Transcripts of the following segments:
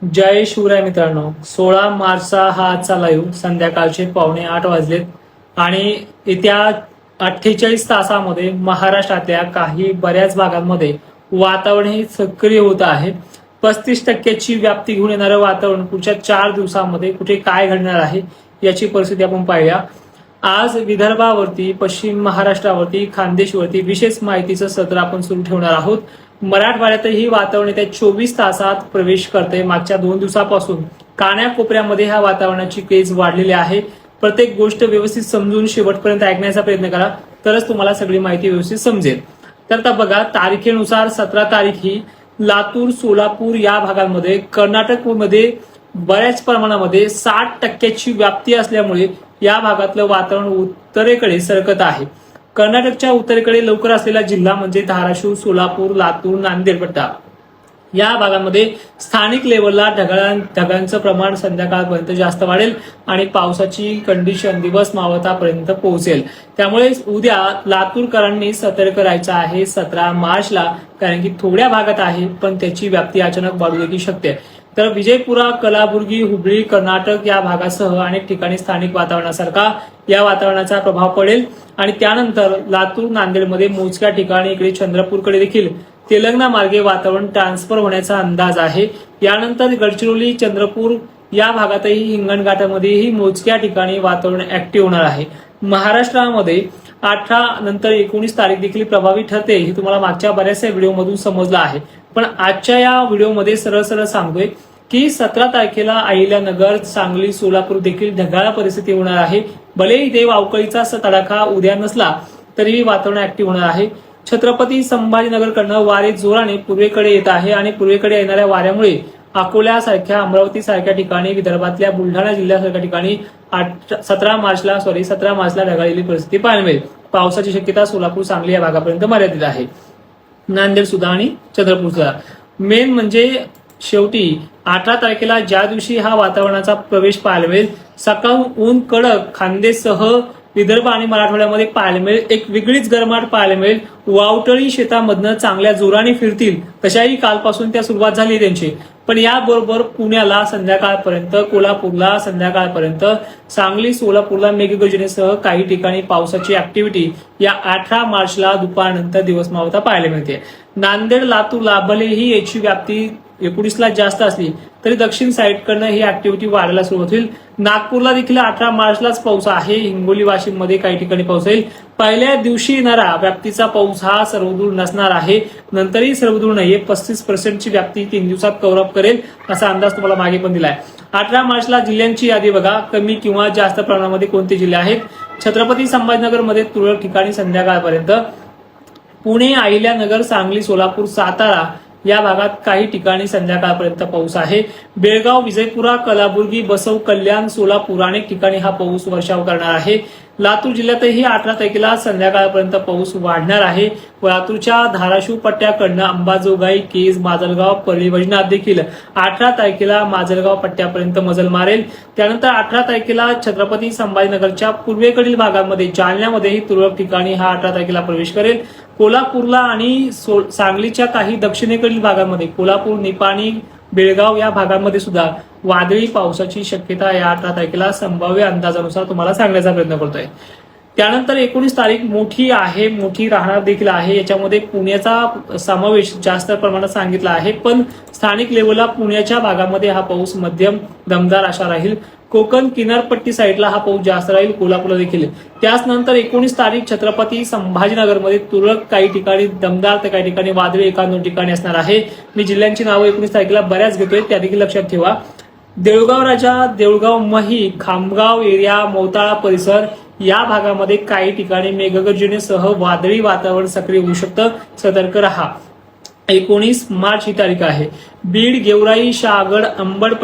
जय शिवराय मित्रांनो, 16 मार्चचा हा आजचा लाईव्ह संध्याकाळचे 7:45 वाजलेत आणि येत्या 48 तासामध्ये महाराष्ट्रातल्या काही बऱ्याच भागांमध्ये वातावरण हे सक्रिय होत आहे. 35% व्याप्ती घेऊन येणारं वातावरण पुढच्या 4 दिवसांमध्ये कुठे काय घडणार आहे याची परिस्थिती आपण पाहूया. आज विदर्भावरती, पश्चिम महाराष्ट्रावरती, खानदेशवरती विशेष माहितीचं सत्र आपण सुरू ठेवणार आहोत. मराठवाड्यातही वातावरण येत्या 24 तासात प्रवेश करते. मागच्या 2 दिवसापासून कानाकोपऱ्यामध्ये ह्या वातावरणाची क्रेज वाढलेली आहे. प्रत्येक गोष्ट व्यवस्थित समजून शेवटपर्यंत ऐकण्याचा प्रयत्न करा, तरच तुम्हाला सगळी माहिती व्यवस्थित समजेल. तर आता बघा, तारखेनुसार 17 तारीख ही लातूर, सोलापूर या भागांमध्ये, कर्नाटकमध्ये बऱ्याच प्रमाणामध्ये 60% व्याप्ती असल्यामुळे या भागातलं वातावरण उत्तरेकडे सरकत आहे. कर्नाटकच्या उत्तरेकडे लवकर असलेला जिल्हा म्हणजे धाराशिव, सोलापूर, लातूर, नांदेड पट्टा या भागांमध्ये स्थानिक लेवलला ढगांचं प्रमाण संध्याकाळपर्यंत जास्त वाढेल आणि पावसाची कंडिशन दिवस मावळतापर्यंत पोहोचेल. त्यामुळे उद्या लातूरकरांनी सतर्क राहायचं आहे 17 मार्चला, कारण की थोड्या भागात आहे पण त्याची व्याप्ती अचानक वाढू देखील शकते. तर विजयपुरा, कलाबुर्गी, हुबळी, कर्नाटक या भागासह अनेक ठिकाणी स्थानिक वातावरणासारखा या वातावरणाचा प्रभाव पडेल आणि त्यानंतर लातूर, नांदेडमध्ये मोजक्या ठिकाणी, इकडे चंद्रपूरकडे देखील तेलंगणा मार्गे वातावरण ट्रान्सफर होण्याचा अंदाज आहे. यानंतर गडचिरोली, चंद्रपूर या भागातही, हिंगणघाटामध्येही मोजक्या ठिकाणी वातावरण ऍक्टिव्ह होणार आहे. महाराष्ट्रामध्ये 18 नंतर 19 तारीख देखील प्रभावी ठरते, हे तुम्हाला मागच्या बऱ्याचशा व्हिडिओमधून समजलं आहे. पण आजच्या या व्हिडिओमध्ये सरळ सरळ सांगतोय की 17 तारखेला अहिल्यानगर, सांगली, सोलापूर देखील ढगाळ परिस्थिती होणार आहे. भले इथे अवकाळीचा तडाखा उद्या नसला तरीही वातावरण ऍक्टिव्ह होणार आहे. छत्रपती संभाजीनगरकडनं वारे जोराने पूर्वेकडे येत आहे आणि पूर्वेकडे येणाऱ्या वाऱ्यामुळे अकोल्यासारख्या, अमरावती सारख्या ठिकाणी, विदर्भातल्या बुलढाणा जिल्ह्यासारख्या ठिकाणी 17 मार्चला ढगाळलेली परिस्थिती पाहायला मिळेल. पावसाची शक्यता सोलापूर, सांगली या भागापर्यंत मर्यादित आहे. नांदेड सुद्धा आणि चंद्रपूर सुद्धा. मेन म्हणजे शेवटी 18 तारखेला ज्या दिवशी हा वातावरणाचा प्रवेश पाहायला मिळेल, सकाळ ऊन कडक खानदेशसह विदर्भ आणि मराठवाड्यामध्ये पाहायला मिळेल. एक वेगळीच गरमाट पाहायला मिळेल. वावटळी शेतामधनं चांगल्या जोराने फिरतील, तशाही कालपासून त्या सुरुवात झाली त्यांची. पण याबरोबर पुण्याला संध्याकाळपर्यंत, कोल्हापूरला संध्याकाळपर्यंत, सांगली, सोलापूरला मेघगर्जनेसह काही ठिकाणी पावसाची ऍक्टिव्हिटी या 18 मार्चला दुपारनंतर दिवस मावळता पाहायला मिळते. नांदेड, लातूरला भलेही याची व्याप्ती 19ला जास्त असली तरी दक्षिण साईडकडनं ही ऍक्टिव्हिटी वाढायला सुरुवात होईल. नागपूरला देखील 18 मार्चलाच पाऊस आहे. हिंगोली, वाशिम मध्ये काही ठिकाणी पाऊस येईल. पहिल्या दिवशी येणारा व्याप्तीचा पाऊस हा सर्वदूर नसणार आहे, नंतरही सर्वदूर नाहीये. 35% व्याप्ती 3 दिवसात कव्हर अप करेल असा अंदाज तुम्हाला मागे पण दिलाय. 18 मार्चला जिल्ह्यांची यादी बघा, कमी किंवा जास्त प्रमाणामध्ये कोणते जिल्हे आहेत. छत्रपती संभाजीनगरमध्ये तुरळक ठिकाणी संध्याकाळपर्यंत, पुणे, अहिल्यानगर, सांगली, सोलापूर, सातारा या भागात काही ठिकाणी संध्याकाळपर्यंत पाऊस आहे. बेळगाव, विजयपुरा, कलाबुर्गी, बसव, कल्याण, सोलापूर अनेक ठिकाणी हा पाऊस वर्षाव करणार आहे. लातूर जिल्ह्यातही 18 तारखेला संध्याकाळपर्यंत पाऊस वाढणार आहे. लातूरच्या धाराशिव पट्ट्याकडनं अंबाजोगाई, केज, माजलगाव, परळी वैजनाथ देखील 18 तारखेला माजलगाव पट्ट्यापर्यंत मजल मारेल. त्यानंतर 18 तारखेला छत्रपती संभाजीनगरच्या पूर्वेकडील भागांमध्ये, जालन्यामध्येही तुरळक ठिकाणी हा 18 तारखेला प्रवेश करेल. कोल्हापूरला आणि सांगलीच्या काही दक्षिणेकडील भागांमध्ये, कोल्हापूर, निपाणी, बेळगाव या भागांमध्ये सुद्धा वादळी पावसाची शक्यता या 18 तारखेला संभाव्य अंदाजानुसार तुम्हाला सांगण्याचा प्रयत्न करतोय. त्यानंतर 19 तारीख मोठी आहे, मोठी राहणार देखील आहे. याच्यामध्ये पुण्याचा समावेश जास्त प्रमाणात सांगितला आहे, पण स्थानिक लेवलला पुण्याच्या भागामध्ये हा पाऊस मध्यम दमदार असा राहील. कोकण किनारपट्टी साईडला हा पाऊस जास्त राहील, कोल्हापूरला देखील. त्याच नंतर 19 तारीख छत्रपती संभाजीनगरमध्ये तुरळक काही ठिकाणी दमदार तर काही ठिकाणी वादळी 1-2 ठिकाणी असणार आहे. मी जिल्ह्यांची नावं 19 तारखेला बऱ्याच घेतोय, त्या देखील लक्षात ठेवा. देऊळगाव राजा, देऊळगाव मही, खामगाव एरिया, मोताळा परिसर या भागामध्ये काही ठिकाणी मेघगर्जनेसह वादळी वातावरण सक्रिय होऊ शकतं, सतर्क रहा. 19 मार्च ही तारीख आहे. बीड, गेवराई, शहागड, अंबड,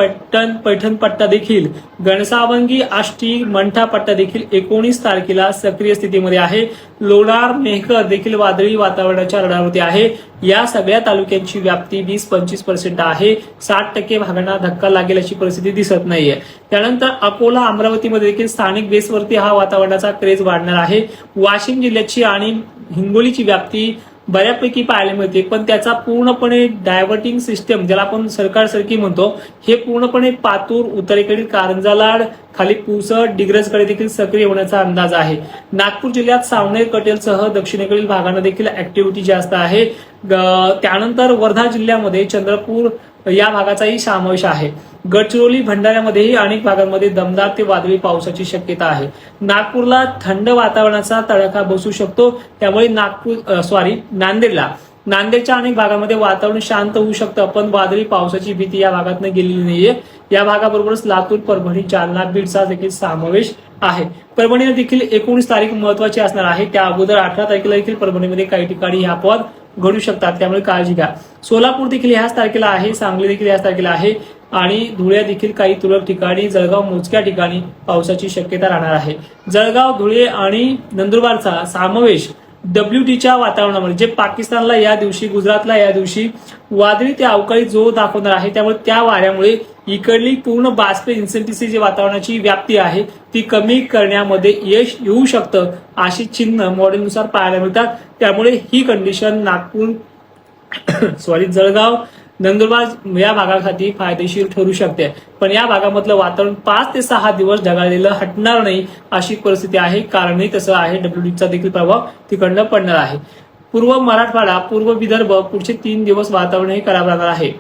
पैठण पट्टा देखील, गणसावंगी, आष्टी, मंठा पट्टा देखील 19 तारखेला सक्रिय स्थितीमध्ये आहे. लोणार, मेहकर देखील वादळी वातावरणाच्या रडारवरती आहे. या सगळ्या तालुक्यांची व्याप्ती 20-25% आहे. 60% भागांना धक्का लागेल अशी परिस्थिती दिसत नाहीये. त्यानंतर अकोला, अमरावतीमध्ये देखील स्थानिक बेसवरती हा वातावरणाचा क्रेज वाढणार आहे. वाशिम जिल्ह्याची आणि हिंगोलीची व्याप्ती बऱ्यापैकी पाहायला मिळते, पण त्याचा पूर्णपणे डायव्हर्टिंग सिस्टम ज्याला आपण सरकारसारखी म्हणतो, हे पूर्णपणे पातूर, उत्तरेकडील कारंजालाड, खाली पुसद, डिग्रजकडे देखील सक्रिय होण्याचा अंदाज आहे. नागपूर जिल्ह्यात सावनेर, कटेलसह दक्षिणेकडील भागांना देखील ऍक्टिव्हिटी जास्त आहे. त्यानंतर वर्धा जिल्ह्यामध्ये चंद्रपूर या भागाचाही समावेश आहे. गडचिरोली, भंडाऱ्यामध्येही अनेक भागांमध्ये दमदार ते वादळी पावसाची शक्यता आहे. नागपूरला थंड वातावरणाचा तडाखा बसू शकतो, त्यामुळे नांदेडच्या अनेक भागांमध्ये वातावरण शांत होऊ शकतं, पण वादळी पावसाची भीती या भागातनं गेलेली नाहीये. या भागाबरोबरच लातूर, परभणी, जालना, बीडचा देखील समावेश आहे. परभणीला देखील 19 तारीख महत्वाची असणार आहे. त्या अगोदर 18 तारखेला देखील परभणीमध्ये काही ठिकाणी ह्या अपवाद घडू शकतात, त्यामुळे काळजी घ्या. सोलापूर देखील ह्याच तारखेला आहे, सांगली देखील ह्याच तारखेला आहे आणि धुळे देखील काही तुरळक ठिकाणी, जळगाव मोजक्या ठिकाणी पावसाची शक्यता राहणार आहे. जळगाव, धुळे आणि नंदुरबारचा समावेश WTच्या वातावरणामध्ये, जे पाकिस्तानला या दिवशी, गुजरातला या दिवशी वादळी ते अवकाळी जोर दाखवणार आहे. त्यामुळे त्या वाऱ्यामुळे इकडली पूर्ण बाष्प इन्सेंटिसी जी वातावरणाची व्याप्ती आहे ती कमी करण्यामध्ये यश येऊ शकतं, अशी चिन्ह मॉडेलनुसार पाहायला मिळतात. त्यामुळे ही कंडिशन जळगाव, नंदुरबार या भागासाठी फायदेशीर ठरू शकते. पण या भागामधलं वातावरण 5 ते 6 दिवस ढगाळलेलं हटणार नाही, अशी परिस्थिती आहे. कारणही तसं आहे, WTचा देखील प्रभाव तिकडनं पडणार आहे. पूर्व मराठवाडा, पूर्व विदर्भ पुढचे 3 दिवस वातावरण हे खराब राहणार आहे.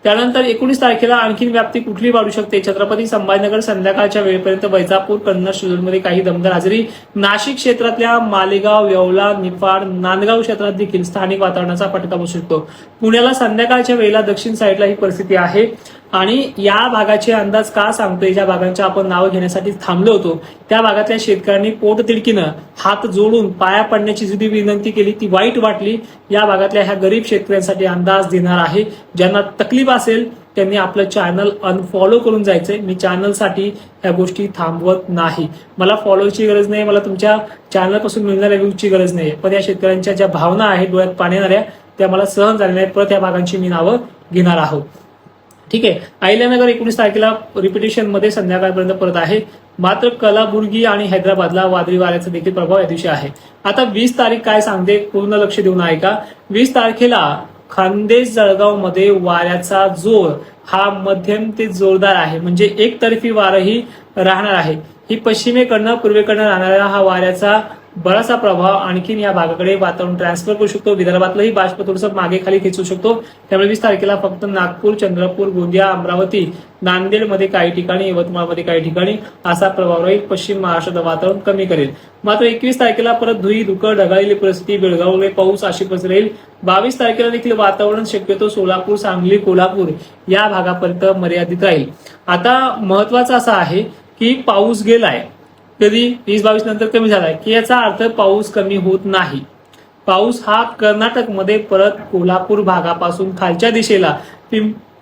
त्यानंतर 19 तारखेला आणखी व्याप्ती कुठली वाढू शकते. छत्रपती संभाजीनगर संध्याकाळच्या वेळेपर्यंत, वैजापूर, कन्नड, शिरूरमध्ये काही दमदार हजेरी. नाशिक क्षेत्रातल्या मालेगाव, येवला, निफाड, नांदगाव क्षेत्रात देखील स्थानिक वातावरणाचा फटका बसू शकतो. पुण्याला संध्याकाळच्या वेळेला दक्षिण साईडला ही परिस्थिती आहे. आणि या भागाचे अंदाज का सांगतोय, ज्या भागांच्या आपण नावं घेण्यासाठी थांबलो होतो त्या भागातल्या शेतकऱ्यांनी पोटतिडकीनं हात जोडून पाया पडण्याची जी विनंती केली ती वाईट वाटली. या भागातल्या ह्या गरीब शेतकऱ्यांसाठी अंदाज देणार आहे. ज्यांना तकलीफ असेल त्यांनी आपलं चॅनल अनफॉलो करून जायचंय. मी चॅनलसाठी ह्या गोष्टी थांबवत नाही. मला फॉलोची गरज नाही, मला तुमच्या चॅनलपासून मिळणाऱ्या व्ह्यूजची गरज नाही, पण या शेतकऱ्यांच्या ज्या भावना आहेत डोळ्यात पाणी येणाऱ्या त्या मला सहन झालेल्या आहेत. परत या भागांची मी नावं घेणार आहोत. ठीक आहे. अहिल्यानगर 19 तारखेला रिपिटेशन मध्ये संध्याकाळपर्यंत परत आहे. मात्र कलाबुर्गी आणि हैदराबादला वादळी वाऱ्याचा देखील प्रभाव या दिवशी आहे. आता 20 तारीख काय सांगते, पूर्ण लक्ष देऊन ऐका. 20 तारखेला खान्देश, जळगाव मध्ये वाऱ्याचा जोर हा मध्यम ते जोरदार आहे, म्हणजे एकतर्फी वारही राहणार आहे. ही पश्चिमेकडनं पूर्वेकडनं राहणारा हा वाऱ्याचा बराचसा प्रभाव आणखीन या भागाकडे वातावरण ट्रान्सफर करू शकतो. विदर्भातलंही बाष्प थोडंसं मागे खाली खेचू शकतो. त्यामुळे 20 तारखेला फक्त नागपूर, चंद्रपूर, गोंदिया, अमरावती, नांदेडमध्ये काही ठिकाणी, यवतमाळमध्ये काही ठिकाणी असा प्रभाव राहील. पश्चिम महाराष्ट्रात वातावरण कमी करेल. मात्र 21 तारखेला परत धुई, धुकं, ढगाळलेली परिस्थिती, बेळगावमध्ये पाऊस अशी परिस्थिती राहील. 22 तारखेला देखील वातावरण शक्यतो सोलापूर, सांगली, कोल्हापूर या भागापर्यंत मर्यादित राहील. आता महत्वाचं असं आहे की पाऊस गेलाय, कधी 20-22 नंतर कमी झालाय, की याचा अर्थ पाऊस कमी होत नाही. पाऊस हा कर्नाटकमध्ये परत कोल्हापूर भागापासून खालच्या दिशेला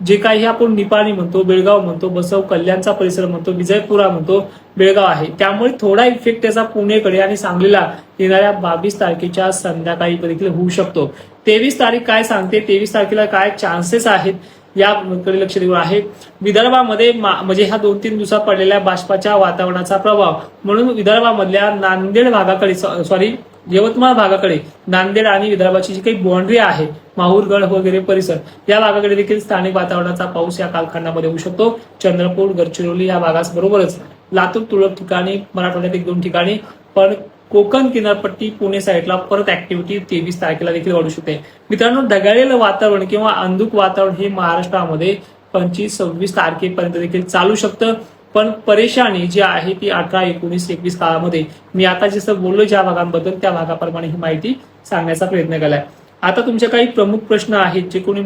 जे काही आपण निपाणी म्हणतो, बेळगाव म्हणतो, बसव कल्याणचा परिसर म्हणतो, विजयपुरा म्हणतो, बेळगाव आहे. त्यामुळे थोडा इफेक्ट त्याचा पुणेकडे आणि सांगलीला येणाऱ्या 22 तारखेच्या संध्याकाळी देखील होऊ शकतो. 23 तारीख काय सांगते, 23 तारखेला काय चान्सेस आहेत याकडे लक्ष देऊ आहे. विदर्भामध्ये म्हणजे ह्या 2-3 दिवसात पडलेल्या बाष्पाच्या वातावरणाचा प्रभाव म्हणून विदर्भामधल्या नांदेड भागाकडे यवतमाळ भागाकडे, नांदेड आणि विदर्भाची जी काही बाउंड्री आहे, माहूरगड वगैरे परिसर, या भागाकडे देखील स्थानिक वातावरणाचा पाऊस या कालखंडामध्ये होऊ शकतो. चंद्रपूर, गडचिरोली या भागाबरोबरच लातूर, तुरळक ठिकाणी, मराठवाड्यात 1-2 ठिकाणी, पण कोकण किनारपट्टी, पुणे साईडला परत ऍक्टिव्हिटी 23 तारखेला देखील वाढू शकते. मित्रांनो, ढगाळलेलं वातावरण किंवा अंधुक वातावरण हे महाराष्ट्रामध्ये 25-26 तारखेपर्यंत देखील चालू शकतं. पण परेशानी जी आहे ती 18, 19, 21 काळामध्ये मी आता जसं बोललो ज्या भागांबद्दल त्या भागाप्रमाणे ही माहिती सांगण्याचा प्रयत्न केलाय. आता तुमचे काही प्रमुख प्रश्न आहेत, जे कोणी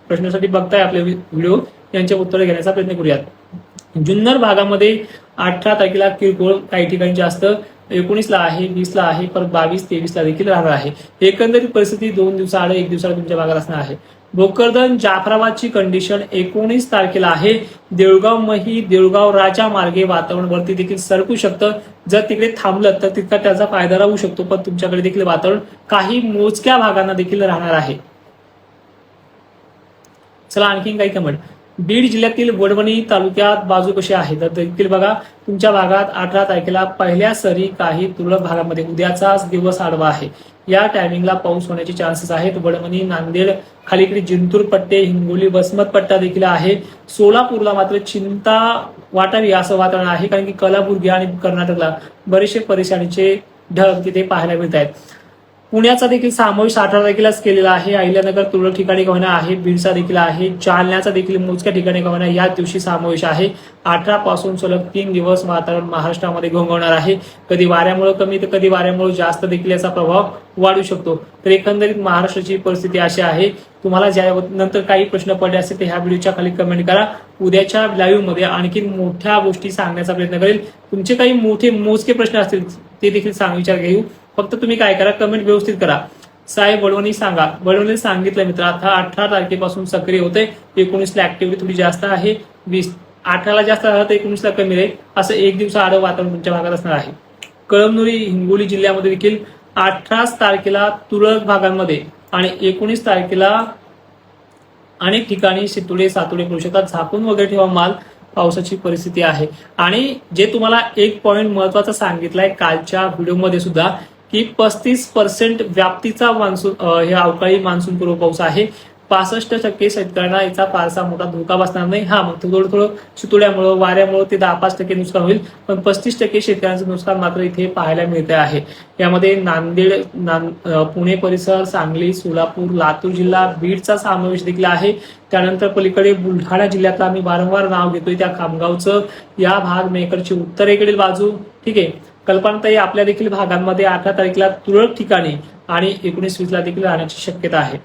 प्रश्नासाठी बघताय आपले व्हिडिओ, यांचे उत्तर घेण्याचा प्रयत्न करूयात. जुन्नर भागामध्ये 18 तारखेला किरकोळ, काही ठिकाणी जास्त, 19 ला आहे, 20 ला आहे, परत 22-23 ला देखील राहणार आहे. एकंदरीत परिस्थिती 2 दिवसाआड 1 दिवसाआड तुमच्या भागात असणार आहे. भोकरदन, जाफराबादची कंडिशन 19 तारखेला आहे. देऊळगाव मही, देऊळगाव राजा मार्गे वातावरण वरती देखील सरकू शकतं. जर तिकडे थांबलं तर तितका त्याचा फायदा राहू शकतो, पण तुमच्याकडे देखील वातावरण काही मोजक्या भागांना देखील राहणार आहे. चला आणखीन काही कमेंट. बीड जिल्ह्यातील वडवणी तालुक्यात बाजू कशी आहे तर देखील बघा, तुमच्या भागात 18 तारखेला पहिल्या सरी काही तुरळक भागामध्ये उद्याचाच दिवस आडवा आहे. या टायमिंगला पाऊस होण्याचे चान्सेस आहेत. वडवणी, नांदेड, खालीकडे जिंतूर पट्टे, हिंगोली, वसमत पट्टा देखील आहे. सोलापूरला मात्र चिंता वाटावी असं वातावरण आहे, कारण की कलबुर्गी आणि कर्नाटकला बरेचसे परेशानीचे ढग तिथे पाहायला मिळत आहेत. पुण्याचा देखील समावेश 18 तारखेलाच केलेला आहे. अहिल्यानगर तुरळक ठिकाणी गव्हाणा आहे. बीडचा देखील आहे. जालन्याचा देखील मोजक्या ठिकाणी गव्हाणा या दिवशी समावेश आहे. 18 पासून सलग 3 दिवस वातावरण महाराष्ट्रामध्ये घोंघवणार आहे. कधी वाऱ्यामुळे कमी तर कधी वाऱ्यामुळे जास्त देखील याचा प्रभाव वाढू शकतो. तर एकंदरीत महाराष्ट्राची परिस्थिती अशी आहे. तुम्हाला ज्या नंतर काही प्रश्न पडले असतील तर ह्या व्हिडिओच्या खाली कमेंट करा. उद्याच्या लाईव्ह मध्ये आणखी मोठ्या गोष्टी सांगण्याचा प्रयत्न करेल. तुमचे काही मोजके प्रश्न असतील ते देखील विचार घेऊ. फक्त तुम्ही काय करा, कमेंट व्यवस्थित करा. साहेब वडवणी सांगा. वडवणी सांगितलं मित्र, आता 18 तारखेपासून सक्रिय होते. 19ला ऍक्टिव्हिटी थोडी जास्त आहे. 18ला जास्त राहिलं तर 19ला कमी राहील. असं एक दिवसा आडं वातावरण तुमच्या भागात असणार आहे. कळमनुरी, हिंगोली जिल्ह्यामध्ये देखील 18 तारखेला तुरळक भागांमध्ये आणि 19 तारखेला अनेक ठिकाणी शितोडे सातोडे पडू शकतात. झाकून वगैरे ठेवा माल. पावसाची परिस्थिती आहे. आणि जे तुम्हाला एक पॉइंट महत्वाचा सांगितलाय कालच्या व्हिडिओमध्ये सुद्धा, की 35% व्याप्तीचा मान्सून हे अवकाळी मान्सून पूर्व पाऊस आहे. 65% शेतकऱ्यांना याचा फारसा मोठा धोका बसणार नाही. हा, मग थोडं शितोड्यामुळे, वाऱ्यामुळे ते 10-5% नुकसान होईल, पण 35% शेतकऱ्यांचं नुकसान मात्र इथे पाहायला मिळते आहे. यामध्ये नांदेड, पुणे परिसर, सांगली, सोलापूर, लातूर जिल्हा, बीडचा समावेश देखील आहे. त्यानंतर पलीकडे बुलढाणा जिल्ह्यातला आम्ही वारंवार नाव घेतोय त्या खामगावचं, या भाग मेकरची उत्तरेकडील बाजू. ठीक आहे. कल्पनाताई, आपल्या देखील भागांमध्ये 18 तारखेला तुरळक ठिकाणी आणि 19-20ला देखील राहण्याची शक्यता आहे.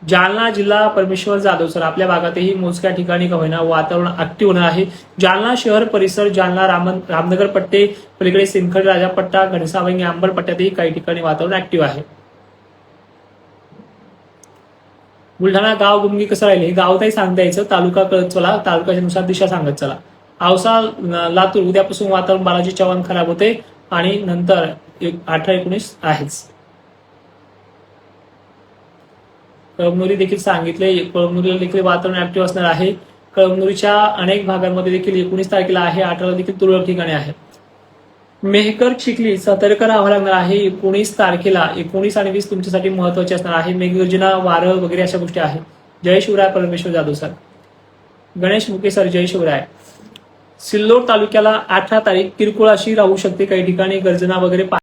जालना जिल्हा, परमेश्वर जाधव सर, आपल्या भागातही मोजक्या ठिकाणी का होईना वातावरण ऍक्टिव्ह होणार आहे. जालना शहर परिसर, जालना रामनगर पट्टे, पलीकडे सिंदखेड राजा पट्टा, घनसावंगी अंबड पट्ट्यातही काही ठिकाणी वातावरण ऍक्टिव्ह आहे. बुलढाणा गाव गुमगी कसं राहिले हे गावताही सांगता यायचं. तालुका कळत चला, तालुक्याच्या नुसार दिशा सांगत चला. औसा, लातूर उद्यापासून वातावरण बालाजी चव्हाण खराब होते आणि नंतर 18-19 आहेच. कळमनुरी देखील सांगितले. कळमनुरीला देखील वातावरण ऍक्टिव्ह असणार आहे. कळमनुरीच्या अनेक भागांमध्ये देखील 19 तारखेला आहे. 18ला देखील तुरळक ठिकाणी आहे. मेहकर, चिखली सतर्क राहावं लागणार आहे. 19 तारखेला 19 आणि 20 तुमच्यासाठी महत्वाचे असणार आहे. मेघगर्जना, वारं वगैरे अशा गोष्टी आहेत. जय शिवराय परमेश्वर जाधव सर. गणेश मुके सर, जय शिवराय. सिल्लोड तालुक्याला 18 तारीख किरकोळ अशी राहू शकते. काही ठिकाणी गर्जना वगैरे